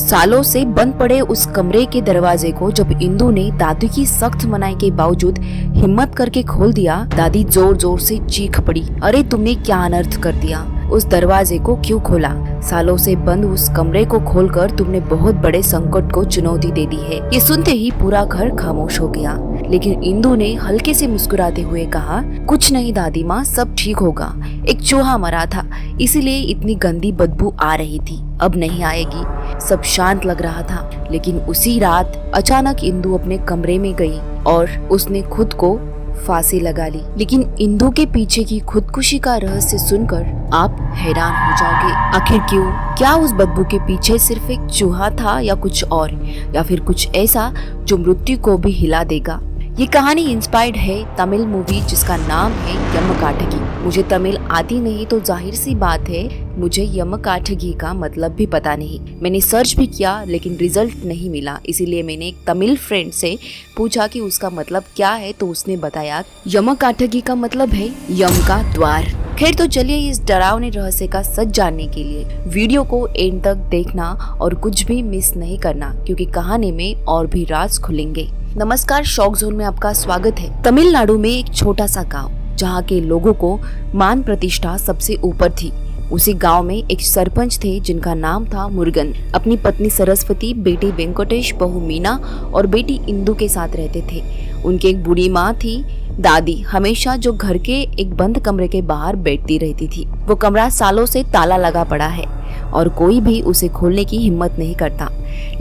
सालों से बंद पड़े उस कमरे के दरवाजे को जब इंदु ने दादी की सख्त मनाही के बावजूद हिम्मत करके खोल दिया, दादी जोर जोर से चीख पड़ी, अरे तुमने क्या अनर्थ कर दिया, उस दरवाजे को क्यों खोला? सालों से बंद उस कमरे को खोलकर तुमने बहुत बड़े संकट को चुनौती दे दी है। ये सुनते ही पूरा घर खामोश हो गया, लेकिन इंदु ने हल्के से मुस्कुराते हुए कहा, कुछ नहीं दादी माँ, सब ठीक होगा। एक चूहा मरा था, इसीलिए इतनी गंदी बदबू आ रही थी, अब नहीं आएगी। सब शांत लग रहा था, लेकिन उसी रात अचानक इंदु अपने कमरे में गई और उसने खुद को फांसी लगा ली। लेकिन इंदु के पीछे की खुदकुशी का रहस्य सुनकर आप हैरान हो जाओगे। आखिर क्यों? क्या उस बदबू के पीछे सिर्फ एक चूहा था या कुछ और, या फिर कुछ ऐसा जो मृत्यु को भी हिला देगा? ये कहानी इंस्पायर्ड है तमिल मूवी जिसका नाम है यमकाटगी। मुझे तमिल आती नहीं तो जाहिर सी बात है मुझे यमकाटगी का मतलब भी पता नहीं। मैंने सर्च भी किया लेकिन रिजल्ट नहीं मिला, इसीलिए मैंने एक तमिल फ्रेंड से पूछा कि उसका मतलब क्या है, तो उसने बताया यमकाटगी का मतलब है यम का द्वार। खैर, तो चलिए इस डरावने रहस्य का सच जानने के लिए वीडियो को एंड तक देखना और कुछ भी मिस नहीं करना, क्योंकि कहानी में और भी राज खुलेंगे। नमस्कार, शॉक जोन में आपका स्वागत है। तमिलनाडु में एक छोटा सा गांव जहां के लोगों को मान प्रतिष्ठा सबसे ऊपर थी। उसी गांव में एक सरपंच थे जिनका नाम था मुरुगन। अपनी पत्नी सरस्वती, बेटी वेंकटेश, बहू मीना और बेटी इंदु के साथ रहते थे। उनकी एक बूढ़ी माँ थी, दादी, हमेशा जो घर के एक बंद कमरे के बाहर बैठती रहती थी। वो कमरा सालों से ताला लगा पड़ा है और कोई भी उसे खोलने की हिम्मत नहीं करता,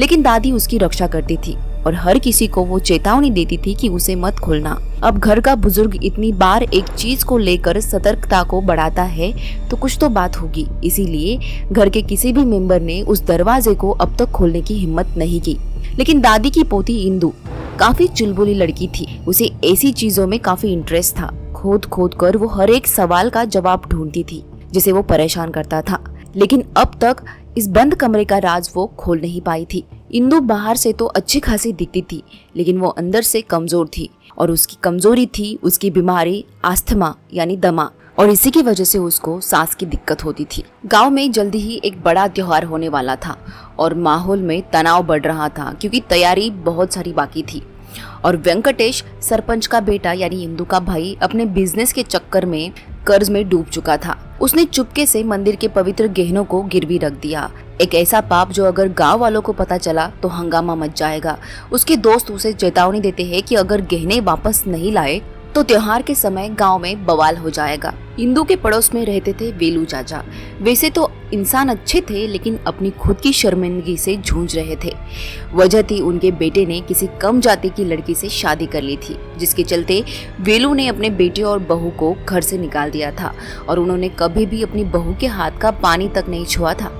लेकिन दादी उसकी रक्षा करती थी और हर किसी को वो चेतावनी देती थी कि उसे मत खोलना। अब घर का बुजुर्ग इतनी बार एक चीज को लेकर सतर्कता को बढ़ाता है तो कुछ तो बात होगी, इसीलिए घर के किसी भी मेंबर ने उस दरवाजे को अब तक खोलने की हिम्मत नहीं की। लेकिन दादी की पोती इंदु काफी चुलबुली लड़की थी। उसे ऐसी चीजों में काफी इंटरेस्ट था। खोद खोद कर वो हर एक सवाल का जवाब ढूंढती थी जिसे वो परेशान करता था, लेकिन अब तक इस बंद कमरे का राज वो खोल नहीं पाई थी। इंदु बाहर से तो अच्छी खासी दिखती थी, लेकिन वो अंदर से कमजोर थी और उसकी कमजोरी थी उसकी बीमारी अस्थमा यानी दमा, और इसी की वजह से उसको सांस की दिक्कत होती थी। गांव में जल्दी ही एक बड़ा त्योहार होने वाला था और माहौल में तनाव बढ़ रहा था क्योंकि तैयारी बहुत सारी बाकी थी। और वेंकटेश, सरपंच का बेटा यानी इंदु का भाई, अपने बिजनेस के चक्कर में कर्ज में डूब चुका था। उसने चुपके से मंदिर के पवित्र गहनों को गिरवी रख दिया। एक ऐसा पाप जो अगर गांव वालों को पता चला तो हंगामा मच जाएगा। उसके दोस्त उसे चेतावनी देते हैं कि अगर गहने वापस नहीं लाए तो त्योहार के समय गांव में बवाल हो जाएगा। इंदु के पड़ोस में रहते थे वेलू चाचा। वैसे तो इंसान अच्छे थे, लेकिन अपनी खुद की शर्मिंदगी से जूझ रहे थे। वजह थी उनके बेटे ने किसी कम जाति की लड़की से शादी कर ली थी, जिसके चलते वेलू ने अपने बेटे और बहू को घर से निकाल दिया था और उन्होंने कभी भी अपनी बहू के हाथ का पानी तक नहीं छुआ था।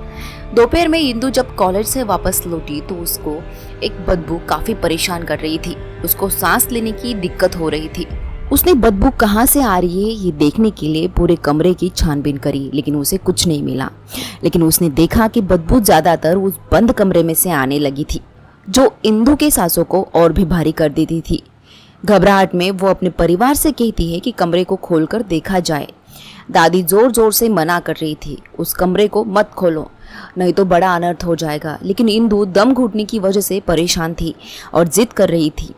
दोपहर में इंदु जब कॉलेज से वापस लौटी तो उसको एक बदबू काफी परेशान कर रही थी। उसको सांस लेने की दिक्कत हो रही थी। उसने बदबू कहाँ से आ रही है ये देखने के लिए पूरे कमरे की छानबीन करी, लेकिन उसे कुछ नहीं मिला। लेकिन उसने देखा कि बदबू ज्यादातर उस बंद कमरे में से आने लगी थी, जो इंदु के सांसों को और भी भारी कर देती थी। घबराहट में वो अपने परिवार से कहती है कि कमरे को खोलकर देखा जाए। दादी जोर जोर से मना कर रही थी, उस कमरे को मत खोलो, नहीं तो बड़ा अनर्थ हो जाएगा। लेकिन इंदु दम घुटने की वजह से परेशान थी और जिद कर रही थी।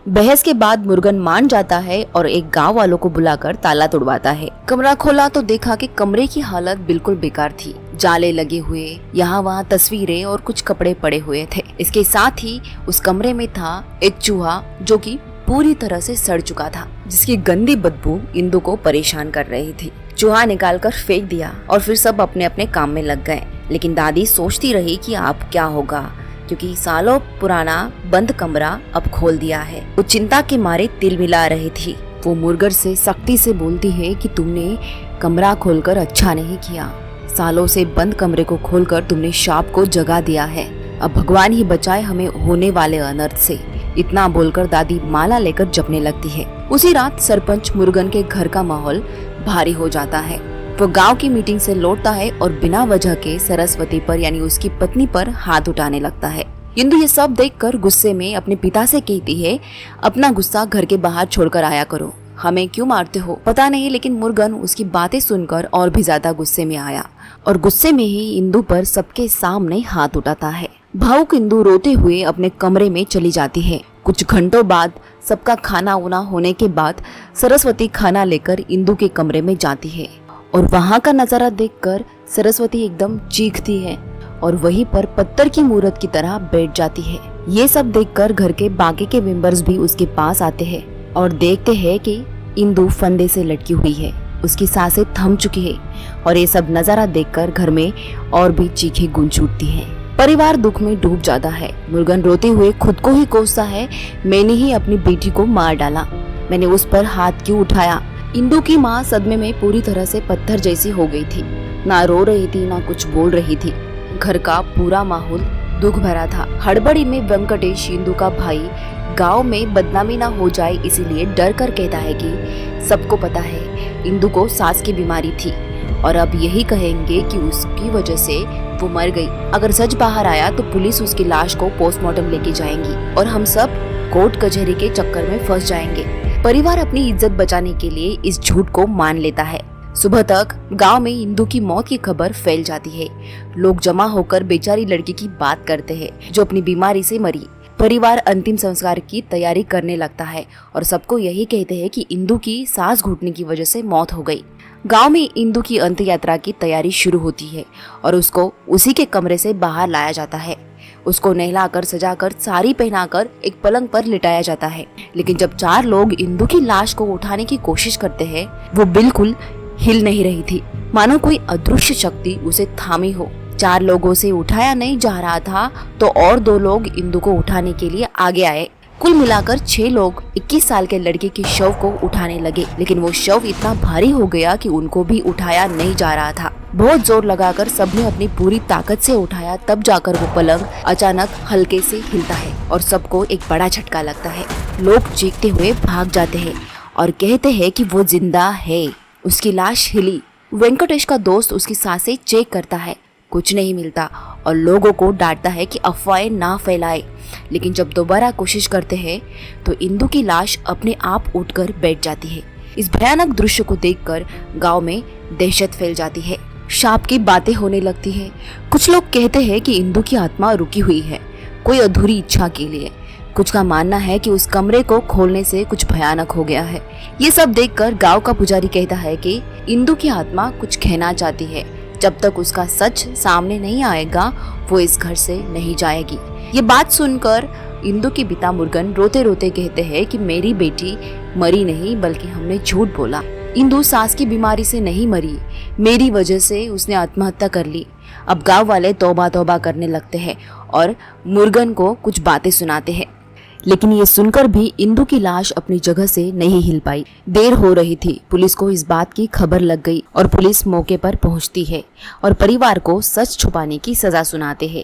बहस के बाद मुरुगन मान जाता है और एक गांव वालों को बुलाकर ताला तोड़वाता है। कमरा खोला तो देखा कि कमरे की हालत बिल्कुल बेकार थी। जाले लगे हुए, यहाँ वहाँ तस्वीरें और कुछ कपड़े पड़े हुए थे। इसके साथ ही उस कमरे में था एक चूहा जो कि पूरी तरह से सड़ चुका था, जिसकी गंदी बदबू इंदु को परेशान कर रही थी। चूहा निकालकर फेंक दिया और फिर सब अपने अपने काम में लग गए। लेकिन दादी सोचती रही कि अब क्या होगा, क्योंकि सालों पुराना बंद कमरा अब खोल दिया है। वो चिंता के मारे तिल मिला रही थी। वो मुर्गर से सख्ती से बोलती है कि तुमने कमरा खोलकर अच्छा नहीं किया। सालों से बंद कमरे को खोलकर तुमने शाप को जगा दिया है। अब भगवान ही बचाए हमें होने वाले अनर्थ से। इतना बोलकर दादी माला लेकर जपने लगती है। उसी रात सरपंच मुरुगन के घर का माहौल भारी हो जाता है। वो गांव की मीटिंग से लौटता है और बिना वजह के सरस्वती पर यानी उसकी पत्नी पर हाथ उठाने लगता है। इंदु ये सब देखकर गुस्से में अपने पिता से कहती है, अपना गुस्सा घर के बाहर छोड़कर आया करो, हमें क्यों मारते हो? पता नहीं, लेकिन मुरुगन उसकी बातें सुनकर और भी ज्यादा गुस्से में आया और गुस्से में ही इंदु पर सबके सामने हाथ उठाता है। भावुक इंदु रोते हुए अपने कमरे में चली जाती है। कुछ घंटों बाद सबका खाना वाना होने के बाद सरस्वती खाना लेकर इंदु के कमरे में जाती है और वहाँ का नजारा देखकर सरस्वती एकदम चीखती है और वहीं पर पत्थर की मूर्त की तरह बैठ जाती है। ये सब देखकर घर के बाकी के मेंबर्स भी उसके पास आते हैं और देखते हैं कि इंदु फंदे से लटकी हुई है, उसकी सांसें थम चुकी है और ये सब नजारा देखकर घर में और भी चीखें गूंज उठती हैं। परिवार दुख में डूब जाता है। मुर्गन रोते हुए खुद को ही कोसता है, मैंने ही अपनी बेटी को मार डाला, मैंने उस पर हाथ क्यों उठाया। इंदु की माँ सदमे में पूरी तरह से पत्थर जैसी हो गई थी, ना रो रही थी ना कुछ बोल रही थी। घर का पूरा माहौल दुख भरा था। हड़बड़ी में वेंकटेश, इंदु का भाई, गांव में बदनामी ना हो जाए इसीलिए डर कर कहता है कि सबको पता है इंदु को सांस की बीमारी थी और अब यही कहेंगे कि उसकी वजह से वो मर गई। अगर सच बाहर आया तो पुलिस उसकी लाश को पोस्टमार्टम लेके जाएंगी और हम सब कोर्ट कचहरी के चक्कर में फंस जाएंगे। परिवार अपनी इज्जत बचाने के लिए इस झूठ को मान लेता है। सुबह तक गांव में इंदु की मौत की खबर फैल जाती है। लोग जमा होकर बेचारी लड़की की बात करते हैं जो अपनी बीमारी से मरी। परिवार अंतिम संस्कार की तैयारी करने लगता है और सबको यही कहते हैं कि इंदु की सांस घुटने की वजह से मौत हो गई। गांव में इंदु की अंत यात्रा की तैयारी शुरू होती है और उसको उसी के कमरे से बाहर लाया जाता है। उसको नहलाकर सजाकर साड़ी पहनाकर एक पलंग पर लिटाया जाता है। लेकिन जब 4 लोग इंदु की लाश को उठाने की कोशिश करते हैं, वो बिल्कुल हिल नहीं रही थी, मानो कोई अदृश्य शक्ति उसे थामी हो। 4 लोगों से उठाया नहीं जा रहा था तो और 2 लोग इंदु को उठाने के लिए आगे आए। कुल मिलाकर 6 लोग 21 साल के लड़के के शव को उठाने लगे, लेकिन वो शव इतना भारी हो गया कि उनको भी उठाया नहीं जा रहा था। बहुत जोर लगाकर सबने अपनी पूरी ताकत से उठाया, तब जाकर वो पलंग अचानक हल्के से हिलता है और सबको एक बड़ा झटका लगता है। लोग चीखते हुए भाग जाते हैं और कहते हैं कि वो जिंदा है। उसकी लाश हिली। वेंकटेश का दोस्त उसकी सांसें चेक करता है, कुछ नहीं मिलता और लोगों को डांटता है कि अफवाहें ना फैलाए। लेकिन जब दोबारा कोशिश करते हैं तो इंदु की लाश अपने आप उठकर बैठ जाती है। इस भयानक दृश्य को देखकर गांव में दहशत फैल जाती है। शाप की बातें होने लगती है। कुछ लोग कहते हैं कि इंदु की आत्मा रुकी हुई है कोई अधूरी इच्छा के लिए। कुछ का मानना है कि उस कमरे को खोलने से कुछ भयानक हो गया है। ये सब देखकर गांव का पुजारी कहता है कि इंदु की आत्मा कुछ कहना चाहती है, जब तक उसका सच सामने नहीं आएगा वो इस घर से नहीं जाएगी। ये बात सुनकर इंदु के पिता मुर्गन रोते रोते कहते हैं कि मेरी बेटी मरी नहीं बल्कि हमने झूठ बोला। इंदु सांस की बीमारी से नहीं मरी, मेरी वजह से उसने आत्महत्या कर ली। अब गांव वाले तौबा तौबा करने लगते हैं और मुर्गन को कुछ बातें सुनाते हैं। लेकिन ये सुनकर भी इंदु की लाश अपनी जगह से नहीं हिल पाई। देर हो रही थी। पुलिस को इस बात की खबर लग गई और पुलिस मौके पर पहुंचती है और परिवार को सच छुपाने की सजा सुनाते हैं।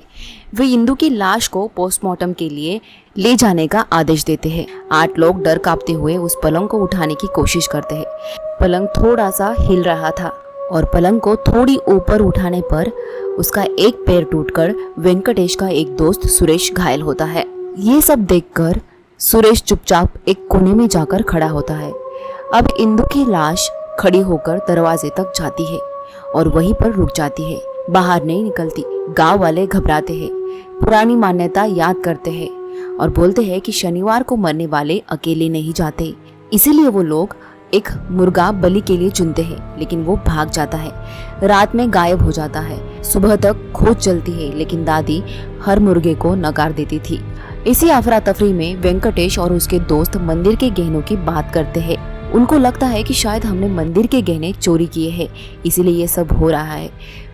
वे इंदु की लाश को पोस्टमार्टम के लिए ले जाने का आदेश देते हैं। 8 लोग डर कांपते हुए उस पलंग को उठाने की कोशिश करते हैं। पलंग थोड़ा सा हिल रहा था और पलंग को थोड़ी ऊपर उठाने पर उसका एक पैर टूटकर वेंकटेश का एक दोस्त सुरेश घायल होता है। ये सब देखकर सुरेश चुपचाप एक कोने में जाकर खड़ा होता है। अब इंदु की लाश खड़ी होकर दरवाजे तक जाती है और वहीं पर रुक जाती है, बाहर नहीं निकलती। गांव वाले घबराते हैं, पुरानी मान्यता याद करते हैं और बोलते हैं कि शनिवार को मरने वाले अकेले नहीं जाते, इसीलिए वो लोग एक मुर्गा बलि के लिए चुनते हैं। लेकिन वो भाग जाता है, रात में गायब हो जाता है। सुबह तक खोज चलती है लेकिन दादी हर मुर्गे को नकार देती थी। इसी अफरा तफरी में वेंकटेश और उसके दोस्त मंदिर के गहनों की बात करते हैं। उनको लगता है कि शायद हमने मंदिर के गहने चोरी किए हैं, इसीलिए ये सब हो रहा है।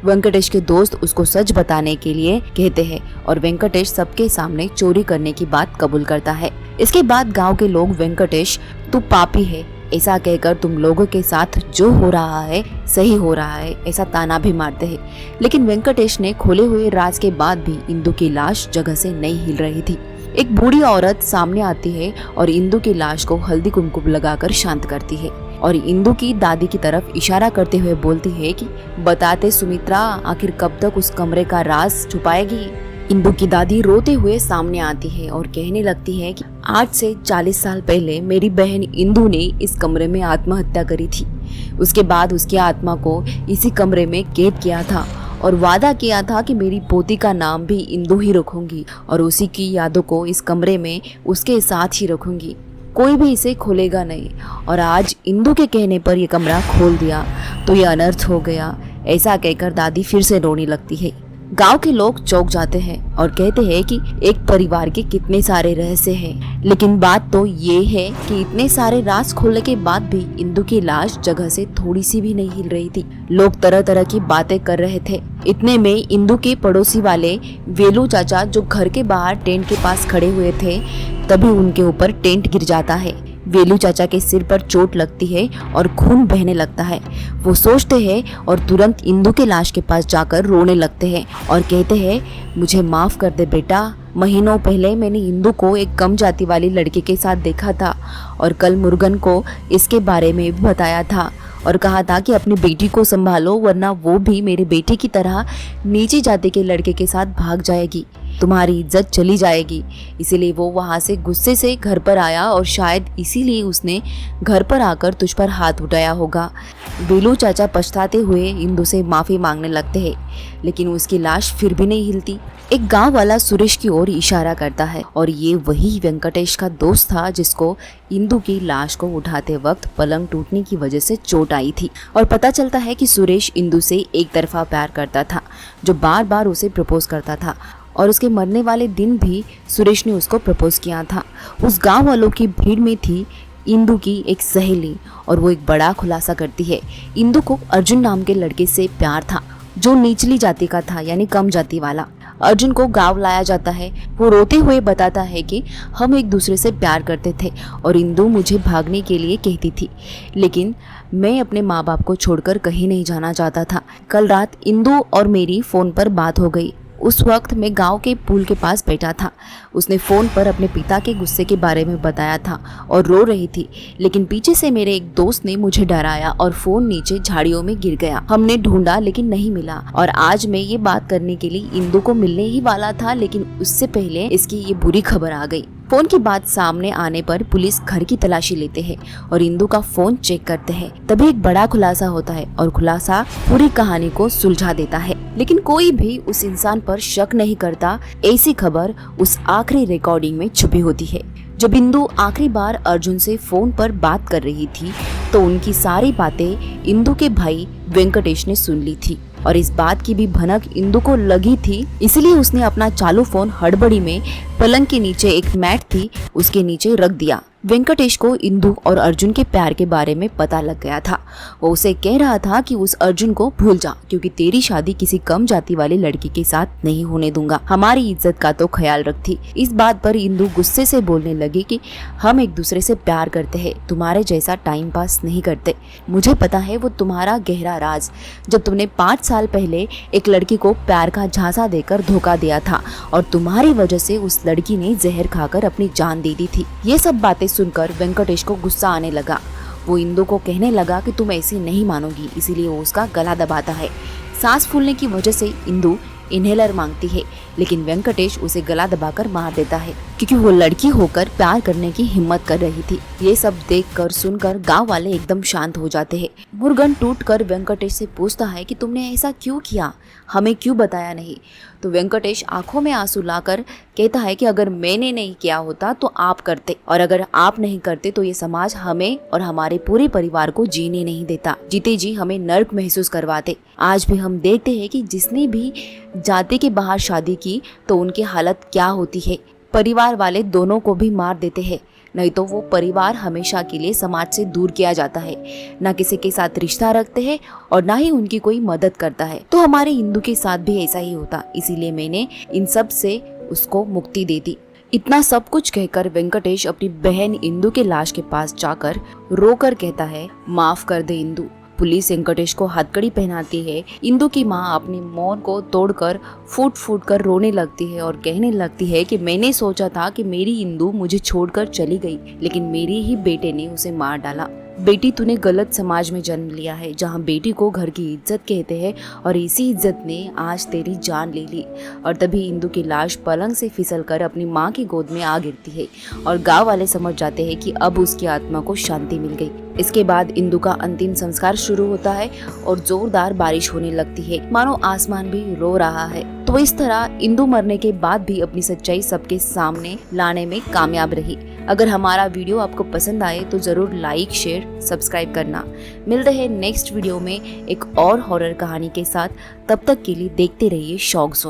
वेंकटेश के दोस्त उसको सच बताने के लिए कहते हैं और वेंकटेश सबके सामने चोरी करने की बात कबूल करता है। इसके बाद गांव के लोग वेंकटेश तू पापी है ऐसा कहकर तुम लोगों के साथ जो हो रहा है सही हो रहा है ऐसा ताना भी मारते हैं। लेकिन वेंकटेश ने खोले हुए राज के बाद भी इंदु की लाश जगह से नहीं हिल रही थी। एक बूढ़ी औरत सामने आती है और इंदु की लाश को हल्दी कुमकुम लगाकर शांत करती है और इंदु की दादी की तरफ इशारा करते हुए बोलती है कि बताते सुमित्रा, आखिर कब तक उस कमरे का राज छुपाएगी। इंदु की दादी रोते हुए सामने आती है और कहने लगती है कि आज से 40 साल पहले मेरी बहन इंदु ने इस कमरे में आत्महत्या करी थी। उसके बाद उसकी आत्मा को इसी कमरे में कैद किया था और वादा किया था कि मेरी पोती का नाम भी इंदु ही रखूंगी और उसी की यादों को इस कमरे में उसके साथ ही रखूंगी, कोई भी इसे खोलेगा नहीं। और आज इंदु के कहने पर ये कमरा खोल दिया तो ये अनर्थ हो गया। ऐसा कहकर दादी फिर से रोने लगती है। गांव के लोग चौंक जाते हैं और कहते हैं कि एक परिवार के कितने सारे रहस्य हैं, लेकिन बात तो ये है कि इतने सारे राज खोलने के बाद भी इंदु की लाश जगह से थोड़ी सी भी नहीं हिल रही थी। लोग तरह तरह की बातें कर रहे थे। इतने में इंदु के पड़ोसी वाले वेलू चाचा, जो घर के बाहर टेंट के पास खड़े हुए थे, तभी उनके ऊपर टेंट गिर जाता है। वेलू चाचा के सिर पर चोट लगती है और खून बहने लगता है। वो सोचते हैं और तुरंत इंदु के लाश के पास जाकर रोने लगते हैं और कहते हैं, मुझे माफ कर दे बेटा, महीनों पहले मैंने इंदु को एक कम जाति वाली लड़के के साथ देखा था और कल मुर्गन को इसके बारे में भी बताया था और कहा था कि अपनी बेटी को संभालो, वरना वो भी मेरे बेटे की तरह नीची जाति के लड़के के साथ भाग जाएगी, तुम्हारी इज्जत चली जाएगी। इसीलिए वो वहाँ से गुस्से से घर पर आया और शायद इसीलिए उसने घर पर आकर तुझ पर हाथ उठाया होगा। बेलू चाचा पछताते हुए इंदु से माफी मांगने लगते हैं, लेकिन उसकी लाश फिर भी नहीं हिलती। एक गांव वाला सुरेश की ओर इशारा करता है और ये वही वेंकटेश का दोस्त था जिसको इंदु की लाश को उठाते वक्त पलंग टूटने की वजह से चोट आई थी। और पता चलता है कि सुरेश इंदु से एक तरफा प्यार करता था, जो बार बार उसे प्रपोज करता था और उसके मरने वाले दिन भी सुरेश ने उसको प्रपोज किया था। उस गांव वालों की भीड़ में थी इंदु की एक सहेली और वो एक बड़ा खुलासा करती है। इंदु को अर्जुन नाम के लड़के से प्यार था, जो निचली जाति का था, यानी कम जाति वाला। अर्जुन को गांव लाया जाता है। वो रोते हुए बताता है कि हम एक दूसरे से प्यार करते थे और इंदु मुझे भागने के लिए कहती थी, लेकिन मैं अपने माँ बाप को छोड़कर कहीं नहीं जाना चाहता था। कल रात इंदु और मेरी फ़ोन पर बात हो गई। उस वक्त मैं गांव के पुल के पास बैठा था। उसने फ़ोन पर अपने पिता के गुस्से के बारे में बताया था और रो रही थी, लेकिन पीछे से मेरे एक दोस्त ने मुझे डराया और फ़ोन नीचे झाड़ियों में गिर गया। हमने ढूंढा लेकिन नहीं मिला और आज मैं ये बात करने के लिए इंदु को मिलने ही वाला था, लेकिन उससे पहले इसकी ये बुरी खबर आ गई। फोन की बात सामने आने पर पुलिस घर की तलाशी लेते हैं और इंदु का फोन चेक करते हैं। तभी एक बड़ा खुलासा होता है और खुलासा पूरी कहानी को सुलझा देता है, लेकिन कोई भी उस इंसान पर शक नहीं करता। ऐसी खबर उस आखिरी रिकॉर्डिंग में छुपी होती है। जब इंदु आखिरी बार अर्जुन से फोन पर बात कर रही थी तो उनकी सारी बातें इंदु के भाई वेंकटेश ने सुन ली थी और इस बात की भी भनक इंदु को लगी थी, इसलिए उसने अपना चालू फोन हड़बड़ी में पलंग के नीचे एक मैट थी उसके नीचे रख दिया। वेंकटेश को इंदु और अर्जुन के प्यार के बारे में पता लग गया था। वो उसे कह रहा था कि उस अर्जुन को भूल जा, क्योंकि तेरी शादी किसी कम जाति वाले लड़की के साथ नहीं होने दूंगा, हमारी इज्जत का तो ख्याल रखती। इस बात पर इंदु गुस्से से बोलने लगी कि हम एक दूसरे से प्यार करते हैं, तुम्हारे जैसा टाइम पास नहीं करते। मुझे पता है वो तुम्हारा गहरा राज, जब तुमने 5 साल पहले एक लड़की को प्यार का झांसा देकर धोखा दिया था और तुम्हारी वजह से उस लड़की ने जहर खाकर अपनी जान दे दी थी। ये सब बातें सुनकर वेंकटेश को गुस्सा आने लगा। वो इंदु को कहने लगा कि तुम ऐसे नहीं मानोगी, इसीलिए वो उसका गला दबाता है। सांस फूलने की वजह से इंदु इनहेलर मांगती है, लेकिन वेंकटेश उसे गला दबाकर मार देता है, क्योंकि वो लड़की होकर प्यार करने की हिम्मत कर रही थी। ये सब देखकर सुनकर गांव वाले एकदम शांत हो जाते हैं। मुर्गन टूटकर वेंकटेश से पूछता है कि तुमने ऐसा क्यों किया, हमें क्यों बताया नहीं। तो वेंकटेश आंखों में आंसू लाकर कहता है कि अगर मैंने नहीं किया होता तो आप करते, और अगर आप नहीं करते तो ये समाज हमें और हमारे पूरे परिवार को जीने नहीं देता, जीते जी हमें नर्क महसूस करवाते। आज भी हम देखते हैं कि जिसने भी जाति के बाहर शादी की तो उनकी हालत क्या होती है। परिवार वाले दोनों को भी मार देते हैं, नहीं तो वो परिवार हमेशा के लिए समाज से दूर किया जाता है, ना किसी के साथ रिश्ता रखते हैं और ना ही उनकी कोई मदद करता है। तो हमारे इंदु के साथ भी ऐसा ही होता, इसीलिए मैंने इन सब से उसको मुक्ति दे दी। इतना सब कुछ कहकर वेंकटेश अपनी बहन इंदु के लाश के पास जाकर रोकर कहता है, माफ कर दे इंदु। पुलिस वेंकटेश को हथकड़ी पहनाती है। इंदु की माँ अपनी मौन को तोड़कर फूट फूट कर रोने लगती है और कहने लगती है कि मैंने सोचा था कि मेरी इंदु मुझे छोड़कर चली गई, लेकिन मेरे ही बेटे ने उसे मार डाला। बेटी तूने गलत समाज में जन्म लिया है, जहाँ बेटी को घर की इज्जत कहते हैं और इसी इज्जत ने आज तेरी जान ले ली। और तभी इंदु की लाश पलंग से फिसल कर अपनी माँ की गोद में आ गिरती है और गांव वाले समझ जाते हैं कि अब उसकी आत्मा को शांति मिल गई। इसके बाद इंदु का अंतिम संस्कार शुरू होता है और जोरदार बारिश होने लगती है, मानो आसमान भी रो रहा है। तो इस तरह इंदु मरने के बाद भी अपनी सच्चाई सबके सामने लाने में कामयाब रही। अगर हमारा वीडियो आपको पसंद आए तो जरूर लाइक, शेयर, सब्सक्राइब करना। मिलते हैं नेक्स्ट वीडियो में एक और हॉरर कहानी के साथ। तब तक के लिए देखते रहिए शौक ज़ोन।